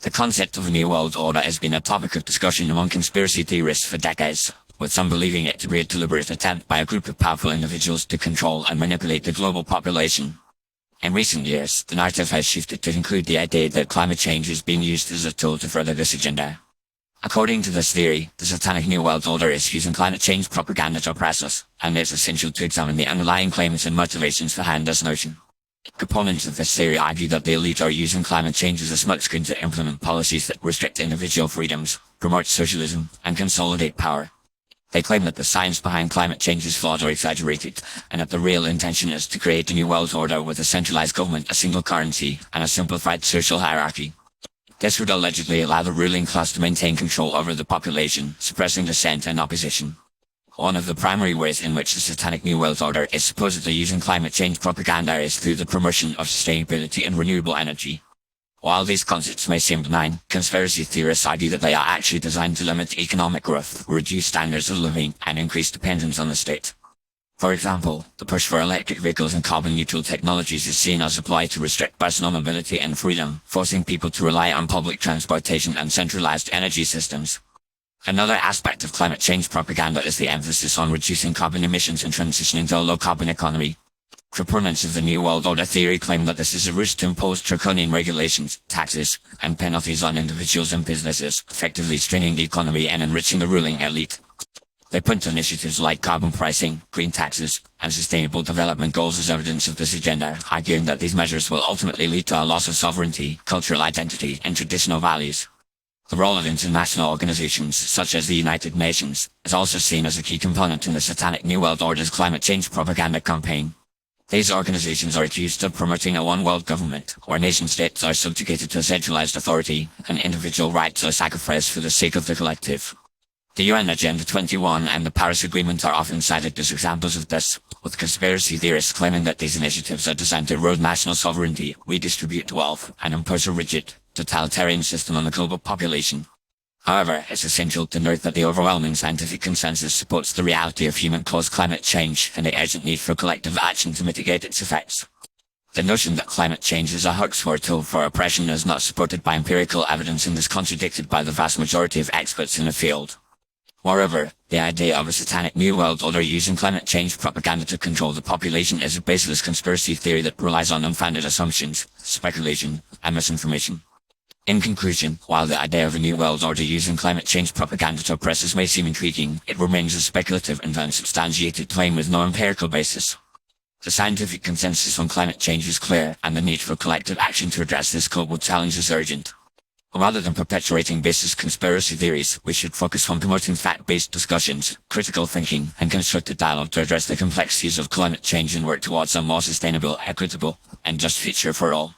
The concept of a new world order has been a topic of discussion among conspiracy theorists for decades, with some believing it to be a deliberate attempt by a group of powerful individuals to control and manipulate the global population. In recent years, the narrative has shifted to include the idea that climate change is being used as a tool to further this agenda. According to this theory, the Satanic New World Order is using climate change propaganda to oppress us, and it's essential to examine the underlying claims and motivations behind this notion. Proponents of this theory argue that the elite are using climate change as a smokescreen to implement policies that restrict individual freedoms, promote socialism, and consolidate power. They claim that the science behind climate change is flawed or exaggerated, and that the real intention is to create a new world order with a centralized government, a single currency, and a simplified social hierarchy. This would allegedly allow the ruling class to maintain control over the population, suppressing dissent and opposition. One of the primary ways in which the Satanic New World Order is supposedly using climate change propaganda is through the promotion of sustainability and renewable energy. While these concepts may seem benign, conspiracy theorists argue that they are actually designed to limit economic growth, reduce standards of living, and increase dependence on the state. For example, the push for electric vehicles and carbon-neutral technologies is seen as a ploy to restrict personal mobility and freedom, forcing people to rely on public transportation and centralized energy systems. Another aspect of climate change propaganda is the emphasis on reducing carbon emissions and transitioning to a low-carbon economy. Proponents of the New World Order theory claim that this is a ruse to impose draconian regulations, taxes, and penalties on individuals and businesses, effectively straining the economy and enriching the ruling elite. They point to initiatives like carbon pricing, green taxes, and sustainable development goals as evidence of this agenda, arguing that these measures will ultimately lead to a loss of sovereignty, cultural identity, and traditional values. The role of international organizations, such as the United Nations, is also seen as a key component in the Satanic New World Order's climate change propaganda campaign. These organizations are accused of promoting a one-world government, where nation-states are subjugated to centralized authority, and individual rights are sacrificed for the sake of the collective. The UN Agenda 21 and the Paris Agreement are often cited as examples of this, with conspiracy theorists claiming that these initiatives are designed to erode national sovereignty, redistribute wealth, and impose a rigid, totalitarian system on the global population. However, it's essential to note that the overwhelming scientific consensus supports the reality of human-caused climate change and the urgent need for collective action to mitigate its effects. The notion that climate change is a hoax or a tool for oppression is not supported by empirical evidence and is contradicted by the vast majority of experts in the field. Moreover, the idea of a Satanic New World Order using climate change propaganda to control the population is a baseless conspiracy theory that relies on unfounded assumptions, speculation, and misinformation. In conclusion, while the idea of a new world order using climate change propaganda to oppress us may seem intriguing, it remains a speculative and unsubstantiated claim with no empirical basis. The scientific consensus on climate change is clear, and the need for collective action to address this global challenge is urgent. Rather than perpetuating baseless conspiracy theories, we should focus on promoting fact-based discussions, critical thinking, and constructive dialogue to address the complexities of climate change and work towards a more sustainable, equitable, and just future for all.